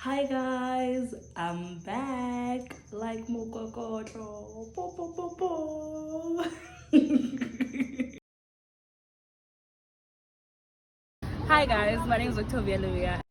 Hi guys, I'm back like Mokokoto. Po, po, po, po. Hi guys, my name is Octavia Louia.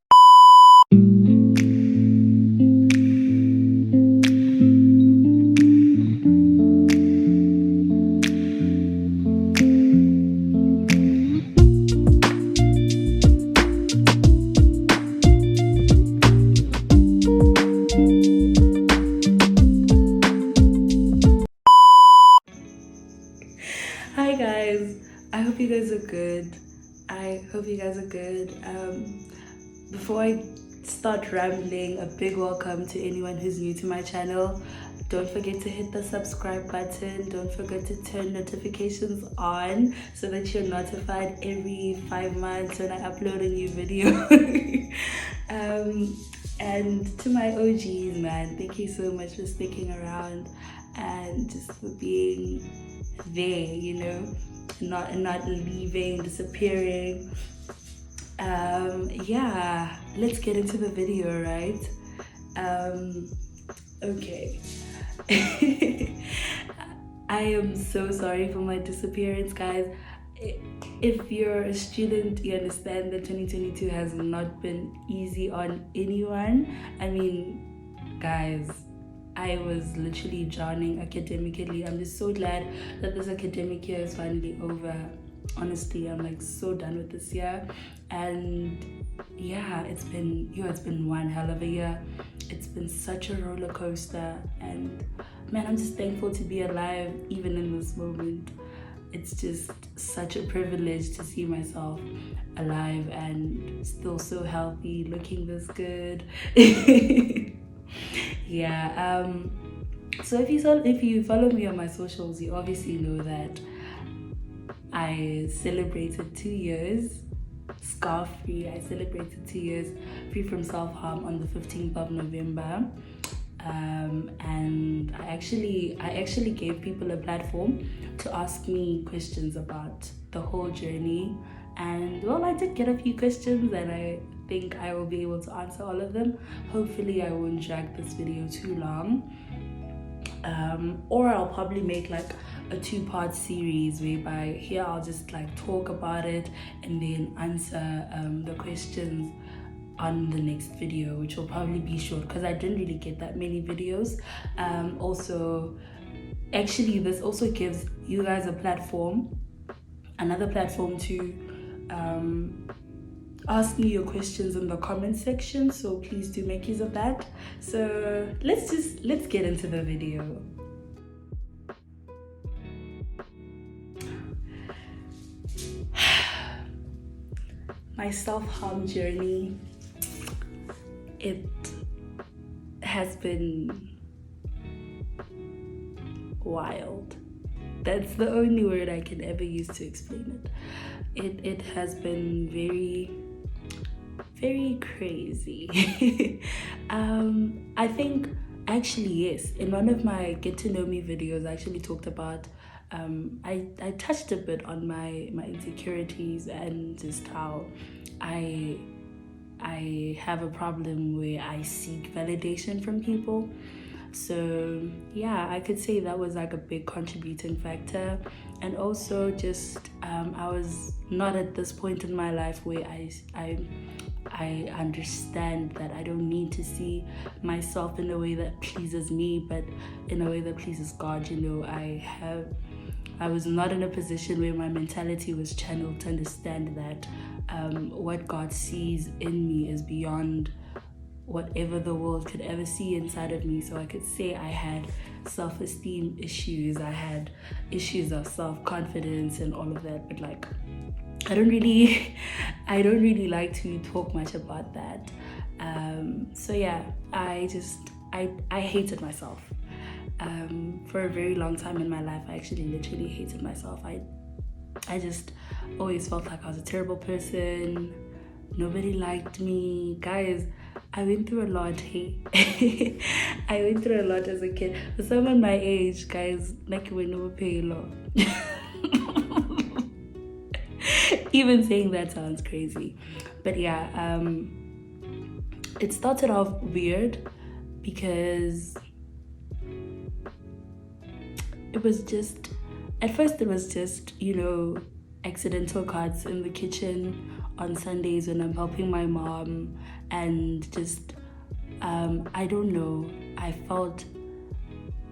Hi guys, I hope you guys are good. I hope you guys are good. Before I start rambling, a big welcome to anyone who's new to my channel. Don't forget to hit the subscribe button. Don't forget to turn notifications on so that you're notified every 5 months when I upload a new video. And to my OGs, man, thank you so much for sticking around and just for being there, not leaving, disappearing. Yeah, let's get into the video, right? Okay. I am so sorry for my disappearance, guys. If you're a student, you understand that 2022 has not been easy on anyone. I mean, guys, I was literally drowning academically. I'm just so glad that this academic year is finally over. Honestly, I'm like so done with this year. And yeah, it's been one hell of a year. It's been such a roller coaster, and man, I'm just thankful to be alive even in this moment. It's just such a privilege to see myself alive and still so healthy, looking this good. Yeah. So if you follow me on my socials, you obviously know that I celebrated 2 years scar free. I celebrated 2 years free from self-harm on the 15th of November. And I actually gave people a platform to ask me questions about the whole journey. And well, I did get a few questions, and I think I will be able to answer all of them. Hopefully I won't drag this video too long. Or I'll probably make like a 2-part series whereby here I'll just like talk about it and then answer the questions on the next video, which will probably be short because I didn't really get that many videos. Also, actually, this also gives you guys another platform to ask me your questions in the comment section, so please do make use of that. So let's get into the video. My self-harm journey, it has been wild. That's the only word I can ever use to explain it. It has been very, very crazy. I think actually, yes, in one of my get to know me videos I actually talked about I touched a bit on my insecurities and just how I have a problem where I seek validation from people. So yeah, I could say that was like a big contributing factor. And also just I was not at this point in my life where I understand that I don't need to see myself in a way that pleases me, but in a way that pleases God. I was not in a position where my mentality was channeled to understand that what God sees in me is beyond whatever the world could ever see inside of me. So I could say I had self-esteem issues, I had issues of self-confidence and all of that, but like I don't really like to talk much about that. So yeah, I hated myself. For a very long time in my life, I actually literally hated myself. I just always felt like I was a terrible person. Nobody liked me. Guys, I went through a lot. Hey, I went through a lot as a kid. For someone my age, guys, like we never pay a lot. Even saying that sounds crazy, but yeah. it started off weird because it was just, at first it was just, accidental cuts in the kitchen on Sundays when I'm helping my mom, and just, I don't know, I felt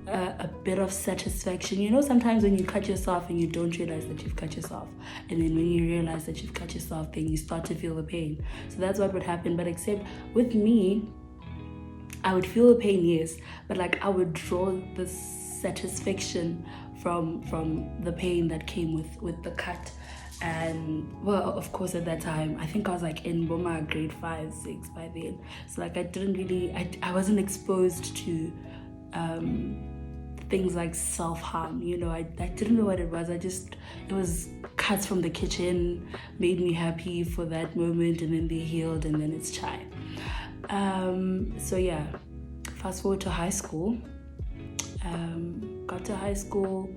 a bit of satisfaction. Sometimes when you cut yourself and you don't realize that you've cut yourself, and then when you realize that you've cut yourself, then you start to feel the pain. So that's what would happen. But except with me, I would feel the pain, yes, but like I would draw this satisfaction from the pain that came with the cut. And well, of course, at that time I think I was like in Boma grade 5, 6 by then, so like I wasn't exposed to things like self-harm. I didn't know what it was. It was cuts from the kitchen, made me happy for that moment, and then they healed, and then it's chai. So yeah, fast forward to high school. Got to high school,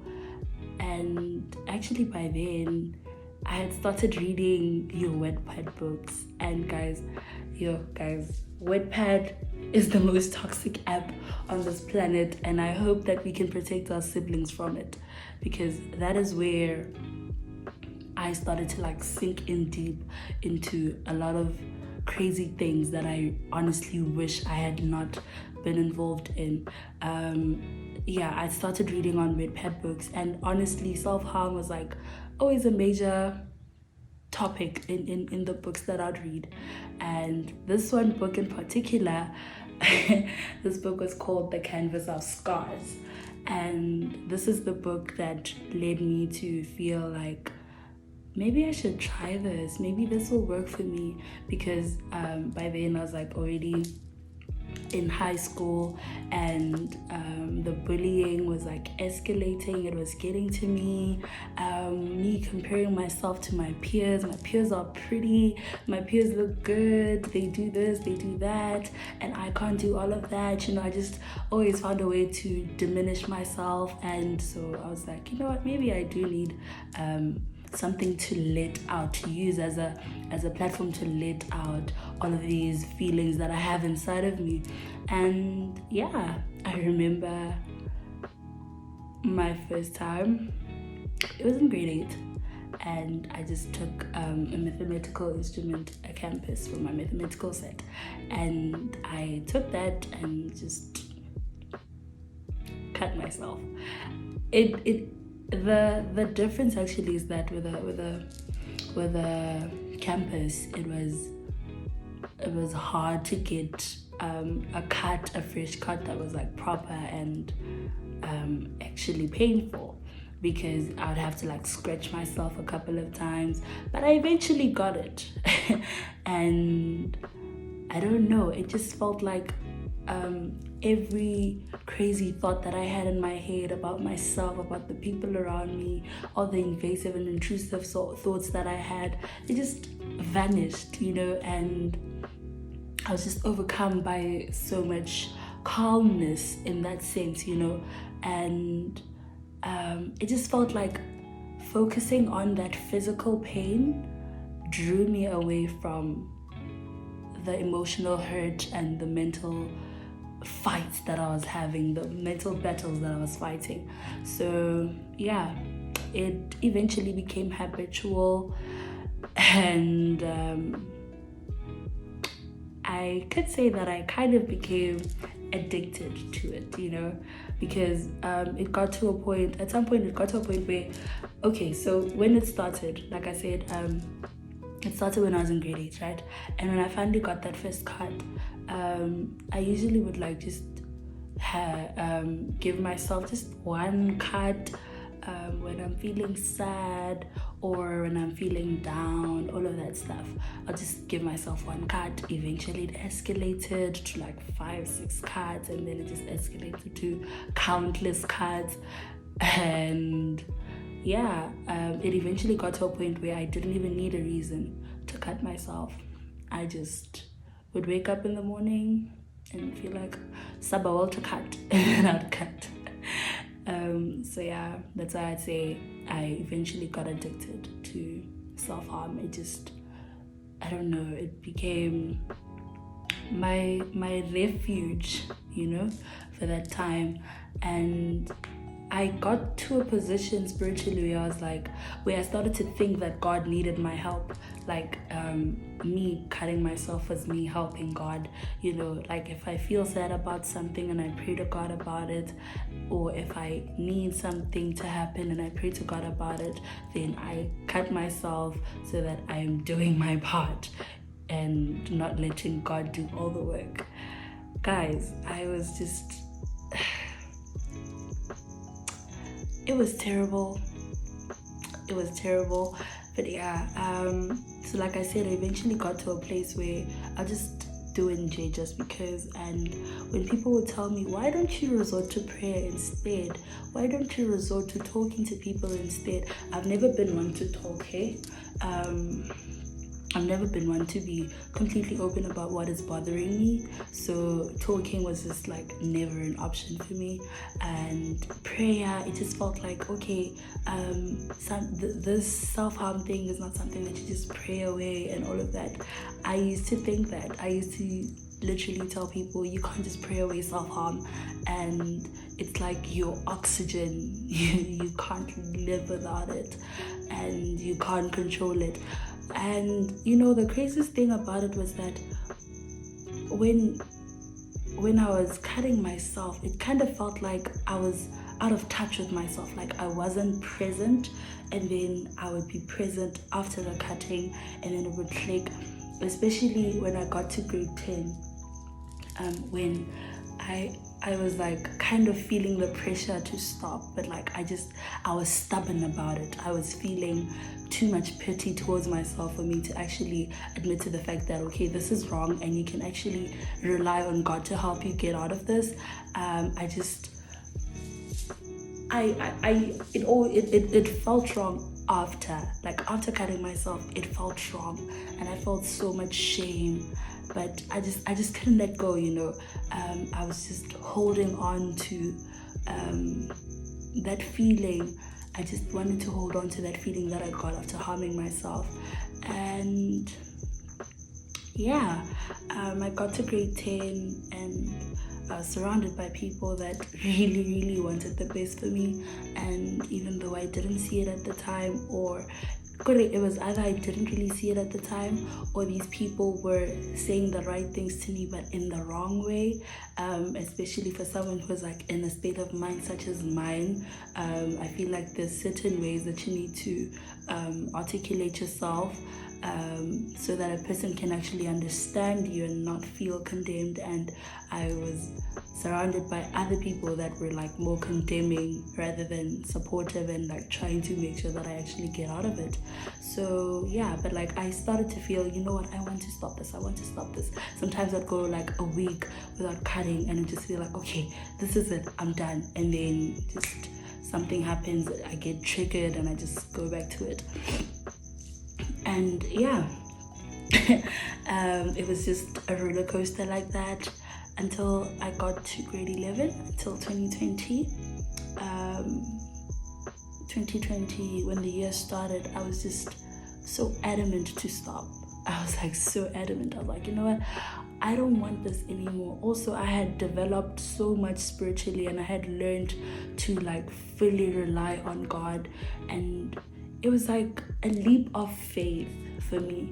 and actually by then I had started reading your Wattpad books. And guys, Wattpad is the most toxic app on this planet, and I hope that we can protect our siblings from it, because that is where I started to like sink in deep into a lot of crazy things that I honestly wish I had not been involved in. I started reading on Wattpad books, and honestly, self-harm was like always a major topic in the books that I'd read. And this one book in particular, this book was called The Canvas of Scars. And this is the book that led me to feel like maybe I should try this. Maybe this will work for me, because by then I was like already in high school, and the bullying was like escalating. It was getting to me. Me comparing myself to my peers. My peers are pretty. My peers look good. They do this, they do that, and I can't do all of that. I just always found a way to diminish myself. And so I was like, you know what? Maybe I do need something to let out, to use as a platform to let out all of these feelings that I have inside of me. And yeah, I remember my first time, it was in grade 8, and I just took a mathematical instrument, a campus, for my mathematical set, and I took that and just cut myself. The difference actually is that with a campus, it was hard to get a fresh cut that was like proper and actually painful, because I would have to like scratch myself a couple of times, but I eventually got it. And I don't know, it just felt like every crazy thought that I had in my head about myself, about the people around me, all the invasive and intrusive thoughts that I had, it just vanished, and I was just overcome by so much calmness in that sense, and it just felt like focusing on that physical pain drew me away from the emotional hurt and the mental fights that I was having, the mental battles that I was fighting. So yeah, it eventually became habitual, and I could say that I kind of became addicted to it, because it got to a point where, okay, so when it started, like I said, it started when I was in grade 8, right? And when I finally got that first cut, I usually would like just give myself just one cut when I'm feeling sad or when I'm feeling down, all of that stuff. I'll just give myself one cut. Eventually it escalated to like 5, 6 cuts, and then it just escalated to countless cuts. And yeah, it eventually got to a point where I didn't even need a reason to cut myself. I just would wake up in the morning and feel like Sabawal to cut, and I'd cut. So yeah, that's why I'd say I eventually got addicted to self-harm. It just, I don't know, it became my refuge, for that time. And I got to a position spiritually where I started to think that God needed my help. Like me cutting myself was me helping God. Like if I feel sad about something and I pray to God about it, or if I need something to happen and I pray to God about it, then I cut myself so that I am doing my part and not letting God do all the work. Guys, I was just it was terrible. But yeah, so like I said, I eventually got to a place where I just do NJ just because. And when people would tell me, why don't you resort to prayer instead? Why don't you resort to talking to people instead? I've never been one to talk, hey? I've never been one to be completely open about what is bothering me. So talking was just like never an option for me. And prayer, it just felt like, okay, this self-harm thing is not something that you just pray away and all of that. I used to think that. I used to literally tell people, you can't just pray away self-harm, and it's like your oxygen. You can't live without it, and you can't control it. And the craziest thing about it was that when I was cutting myself, it kind of felt like I was out of touch with myself. Like I wasn't present, and then I would be present after the cutting, and then it would click. Especially when I got to grade 10, when I was like kind of feeling the pressure to stop, but like I was stubborn about it. I was feeling too much pity towards myself for me to actually admit to the fact that, okay, this is wrong and you can actually rely on God to help you get out of this. It felt wrong after cutting myself. It felt wrong, and I felt so much shame, but I just couldn't let go. I was just holding on to that feeling. I just wanted to hold on to that feeling that I got after harming myself. And yeah, I got to grade 10 and surrounded by people that really, really wanted the best for me. And even though I didn't see it at the time, or it was either I didn't really see it at the time, or these people were saying the right things to me but in the wrong way, especially for someone who's like in a state of mind such as mine. I feel like there's certain ways that you need to articulate yourself, so that a person can actually understand you and not feel condemned. And I was surrounded by other people that were like more condemning rather than supportive, and like trying to make sure that I actually get out of it. So yeah, but like I started to feel, you know what, I want to stop this. Sometimes I'd go like a week without cutting, and I'd just feel like, okay, this is it, I'm done. And then just something happens, I get triggered, and I just go back to it. And yeah, it was just a roller coaster like that until I got to grade 11, until 2020. 2020, when the year started, I was just so adamant to stop. I was like so adamant. I was like, you know what, I don't want this anymore. Also, I had developed so much spiritually, and I had learned to like fully rely on God, and it was like a leap of faith for me,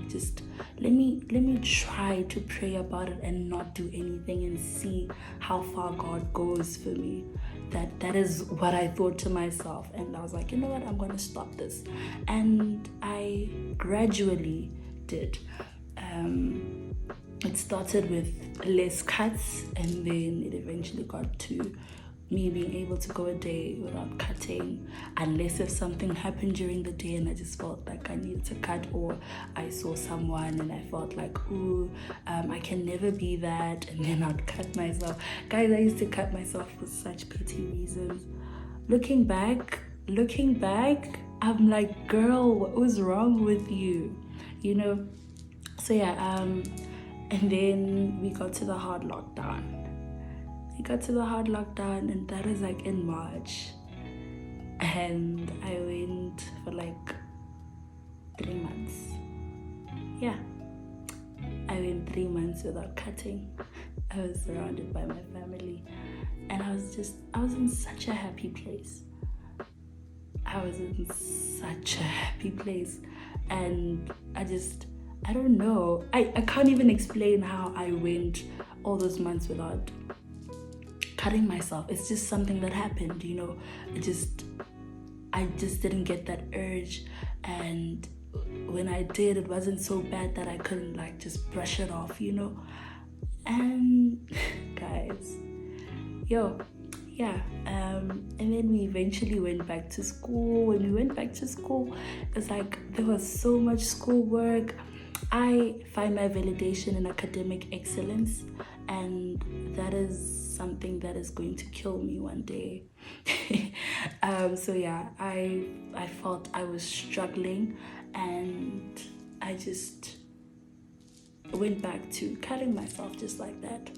just let me try to pray about it and not do anything and see how far God goes for me. That is what I thought to myself, and I was like, you know what, I'm going to stop this. And I gradually did. It started with less cuts, and then it eventually got to me being able to go a day without cutting, unless if something happened during the day and I just felt like I needed to cut, or I saw someone and I felt like, I can never be that, and then I'd cut myself. Guys, I used to cut myself for such petty reasons. Looking back, I'm like, girl, what was wrong with you? So yeah, and then we got to the hard lockdown. And that was like in March, and I went for like 3 months. Yeah, I went 3 months without cutting. I was surrounded by my family, and I was in such a happy place. And I don't know. I can't even explain how I went all those months without cutting myself. It's just something that happened, you know. I just didn't get that urge, and when I did, it wasn't so bad that I couldn't like just brush it off, you know. And guys, and then we eventually went back to school. When we went back to school, it's like there was so much schoolwork. I find my validation in academic excellence, and that is something that is going to kill me one day. I felt I was struggling, and I just went back to cutting myself just like that.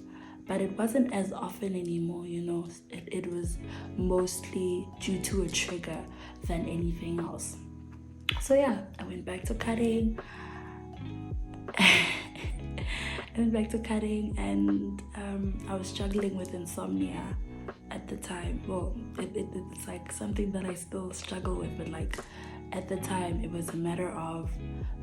But it wasn't as often anymore, you know. It was mostly due to a trigger than anything else. So yeah, I went back to cutting. And I was struggling with insomnia at the time. Well, it's like something that I still struggle with, but like at the time it was a matter of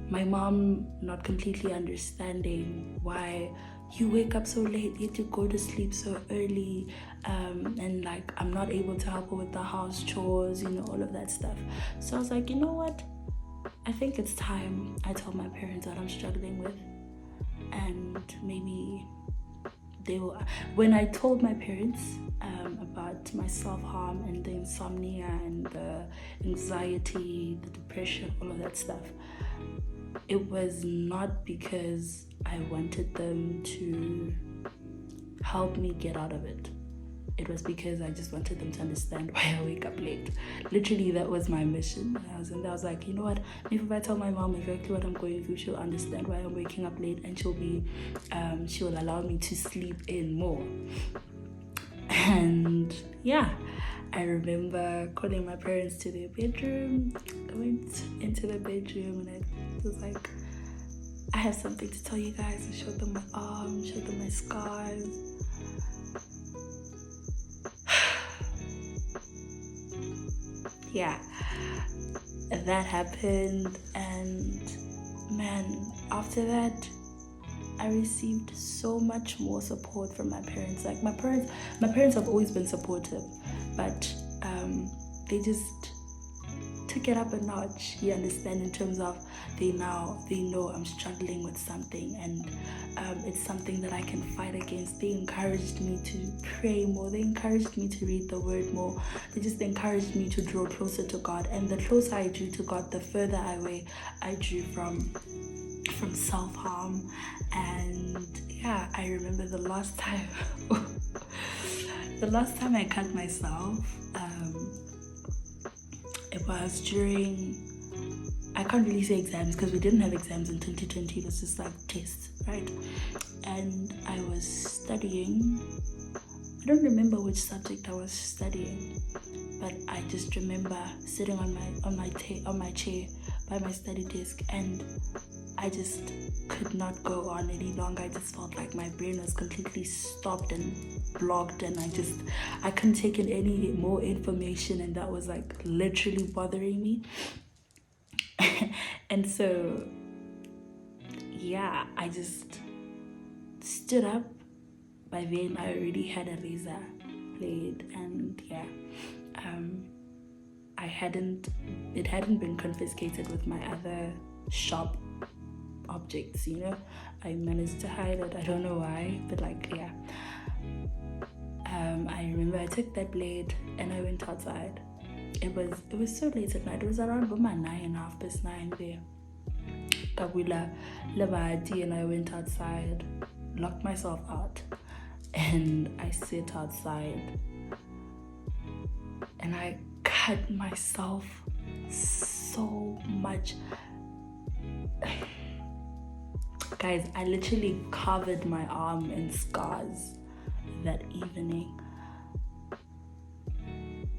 my mom not completely understanding why you wake up so late, yet you go to sleep so early, and like I'm not able to help her with the house chores, you know, all of that stuff. So I was like, you know what, I think it's time I tell my parents what I'm struggling with, and maybe they will. When I told my parents about my self-harm and the insomnia and the anxiety, the depression, all of that stuff, it was not because I wanted them to help me get out of it. It was because I just wanted them to understand why I wake up late. Literally, that was my mission. I was like, you know what? Maybe if I tell my mom exactly what I'm going through, she'll understand why I'm waking up late, and she'll allow me to sleep in more. And yeah, I remember calling my parents to their bedroom. I went into the bedroom and I was like, I have something to tell you guys. I showed them my arm, showed them my scars. Yeah, that happened, and man, after that I received so much more support from my parents. Like my parents have always been supportive, but they just took it up a notch, you understand, in terms of they know I'm struggling with something, and it's something that I can fight against. They encouraged me to pray more. They encouraged me to read the word more. They just encouraged me to draw closer to God, and the closer I drew to God, the further I drew from self-harm. And yeah, I remember the last time I cut myself, it was during, I can't really say exams because we didn't have exams in 2020. It was just like tests, right? And I was studying. I don't remember which subject I was studying, but I just remember sitting on my chair by my study desk, and I just could not go on any longer. I just felt like my brain was completely stopped and blocked, and I couldn't take in any more information, and that was like literally bothering me. And so yeah, I just stood up. By then I already had a razor blade, and yeah, it hadn't been confiscated with my other sharp objects, you know. I managed to hide it. I don't know why, but like, yeah. I remember I took that blade and I went outside. It was so late at night. It was around 9:30 there. Kabula Labadi, and I went outside, locked myself out, and I sit outside and I cut myself so much. Guys, I literally covered my arm in scars that evening.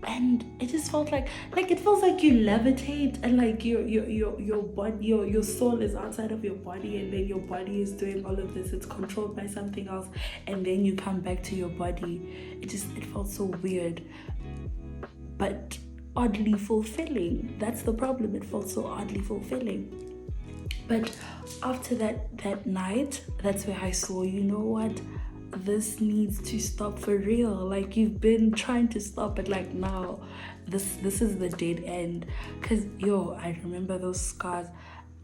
and it just felt like it feels like you levitate, and like your body, your soul is outside of your body, and then your body is doing all of this. It's controlled by something else, and then you come back to your body. It felt so weird, but oddly fulfilling. That's the problem. It felt so oddly fulfilling. But after that night, that's where I saw, you know what, this needs to stop for real. Like, you've been trying to stop it, like, now this is the dead end. Because I remember those scars.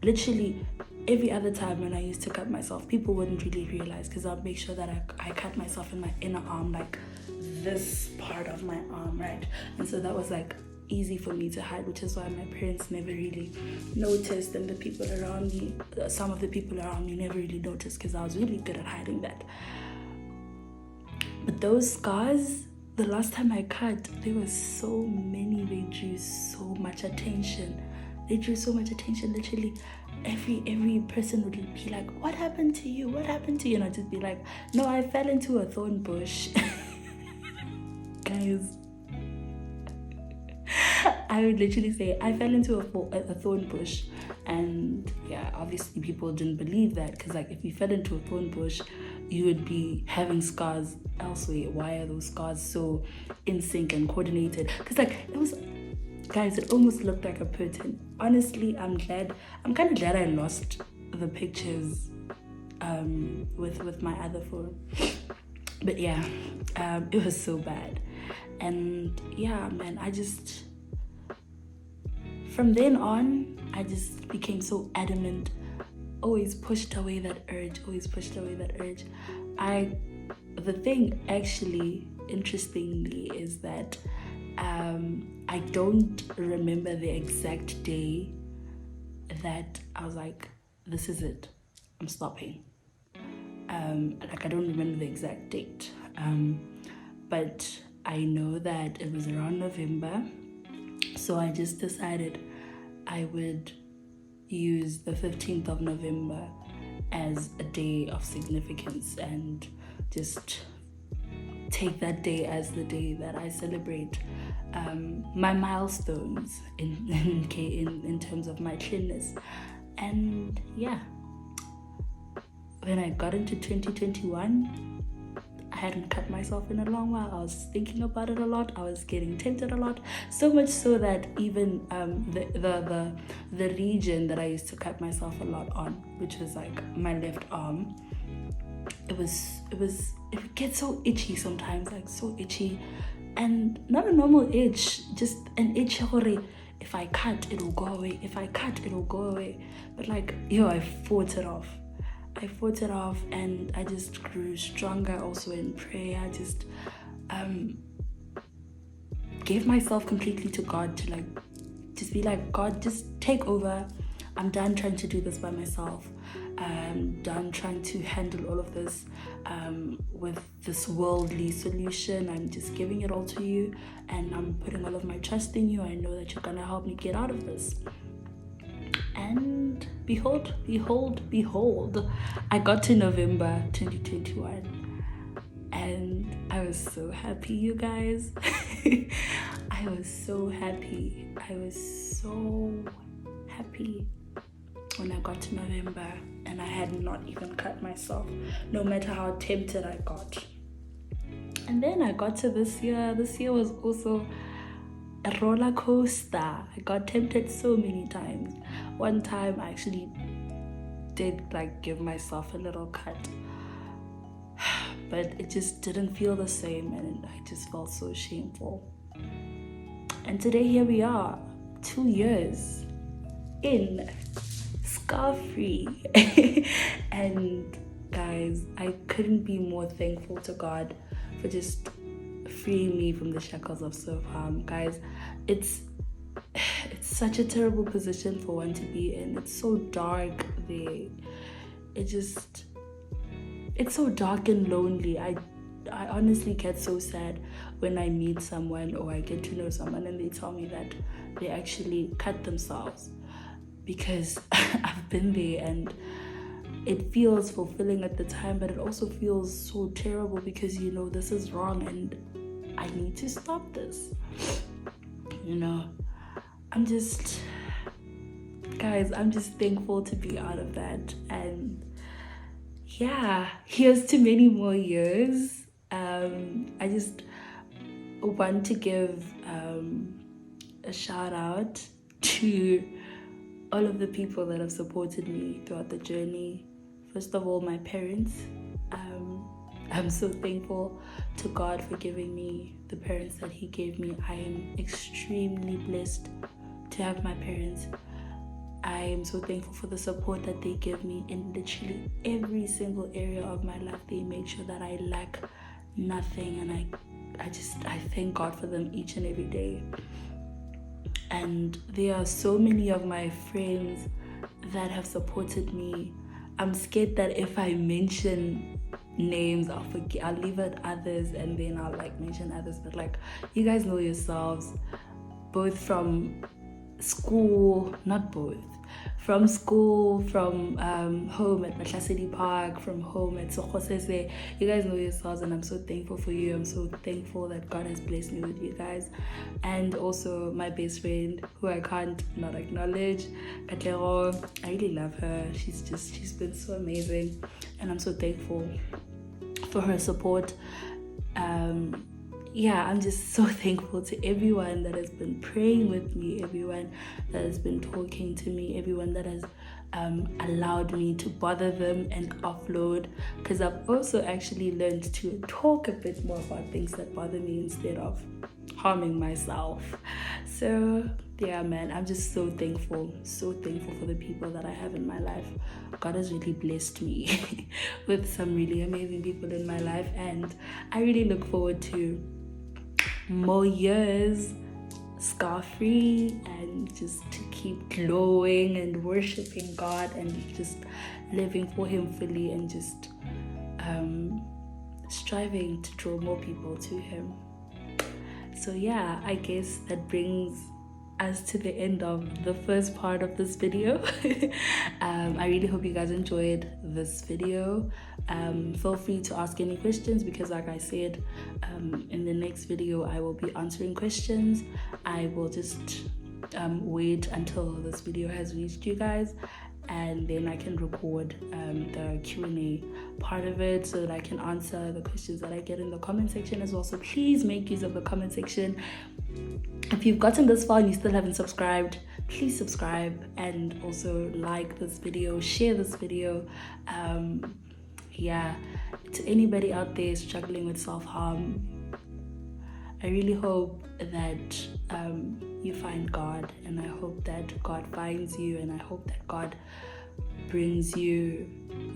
Literally every other time when I used to cut myself, people wouldn't really realize, because I'll make sure that I cut myself in my inner arm, like this part of my arm, right? And so that was like easy for me to hide, which is why my parents never really noticed, and the people around me, some of the people around me never really noticed, because I was really good at hiding that. But those scars, the last time I cut, there were so many. They drew so much attention. Literally every person would be like, what happened to you, and I'd just be like, no, I fell into a thorn bush. Guys, I would literally say I fell into a thorn bush. And yeah, obviously people didn't believe that, because like, if you fell into a thorn bush, you would be having scars elsewhere. Why are those scars so in sync and coordinated? Because like, it almost looked like a pattern. Honestly, I'm kind of glad I lost the pictures with my other phone. But yeah, it was so bad. And yeah, man, from then on, I just became so adamant, always pushed away that urge. The thing actually, interestingly, is that I don't remember the exact day that I was like, this is it, I'm stopping. Like, I don't remember the exact date, but I know that it was around November. So I just decided I would use the 15th of November as a day of significance, and just take that day as the day that I celebrate my milestones in terms of my cleanness. And yeah, when I got into 2021, I hadn't cut myself in a long while. I was thinking about it a lot. I was getting tempted a lot, so much so that even the region that I used to cut myself a lot on, which was like my left arm, it gets so itchy sometimes, like so itchy, and not a normal itch, just an itch. If I cut, it'll go away. But like, I fought it off. And I just grew stronger also in prayer. I just gave myself completely to God, to like just be like, God, just take over. I'm done trying to do this by myself. I'm done trying to handle all of this with this worldly solution. I'm just giving it all to you, and I'm putting all of my trust in you. I know that you're gonna help me get out of this. And behold, I got to November 2021, and I was so happy, you guys. I was so happy when I got to November, and I had not even cut myself, no matter how tempted I got. And then I got to this year. This year was also a roller coaster. I got tempted so many times. One time I actually did like give myself a little cut, but it just didn't feel the same, and I just felt so shameful. And today here we are, 2 years in, scar-free. And guys, I couldn't be more thankful to God for just freeing me from the shackles of self-harm. Guys, it's such a terrible position for one to be in. It's so dark there. It's so dark and lonely. I honestly get so sad when I meet someone, or I get to know someone, and they tell me that they actually cut themselves, because I've been there, and it feels fulfilling at the time, but it also feels so terrible, because this is wrong and I need to stop this. you know, I'm just, guys, I'm just thankful to be out of that. And yeah, here's to many more years. I just want to give a shout out to all of the people that have supported me throughout the journey. First of all, my parents. I'm so thankful to God for giving me the parents that He gave me. I am extremely blessed to have my parents. I am so thankful for the support that they give me in literally every single area of my life. They make sure that I lack nothing, and I thank God for them each and every day. And there are so many of my friends that have supported me. I'm scared that if I mention names, I'll leave out others, and then I'll mention others. But you guys know yourselves, both from school, not both, from school, from home at Mahlasedi Park, from home at Sokhosese. You guys know yourselves, and I'm so thankful for you. I'm so thankful that God has blessed me with you guys. And also my best friend, who I can't not acknowledge, Katlero. I really love her. She's been so amazing, and I'm so thankful for her support. I'm just so thankful to everyone that has been praying with me, everyone that has been talking to me, everyone that has allowed me to bother them and offload, because I've also actually learned to talk a bit more about things that bother me instead of harming myself. So yeah, man, I'm just so thankful for the people that I have in my life. God has really blessed me with some really amazing people in my life, and I really look forward to more years scar-free, and just to keep glowing and worshiping God and just living for Him fully, and just striving to draw more people to Him. So yeah, I guess that brings us to the end of the first part of this video. I really hope you guys enjoyed this video. Feel free to ask any questions, because like I said, in the next video I will be answering questions. I will just wait until this video has reached you guys, and then I can record the Q&A part of it, so that I can answer the questions that I get in the comment section as well. So please make use of the comment section. If you've gotten this far and you still haven't subscribed, please subscribe, and also like this video, share this video. To anybody out there struggling with self-harm, I really hope that you find God, and I hope that God finds you, and I hope that God brings you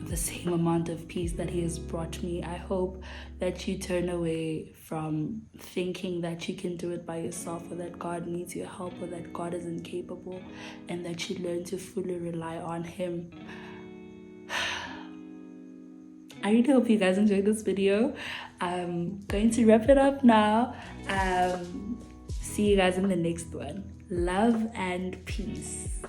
the same amount of peace that He has brought me. I hope that you turn away from thinking that you can do it by yourself, or that God needs your help, or that God is incapable, and that you learn to fully rely on Him. I really hope you guys enjoyed this video. I'm going to wrap it up now. See you guys in the next one. Love and peace.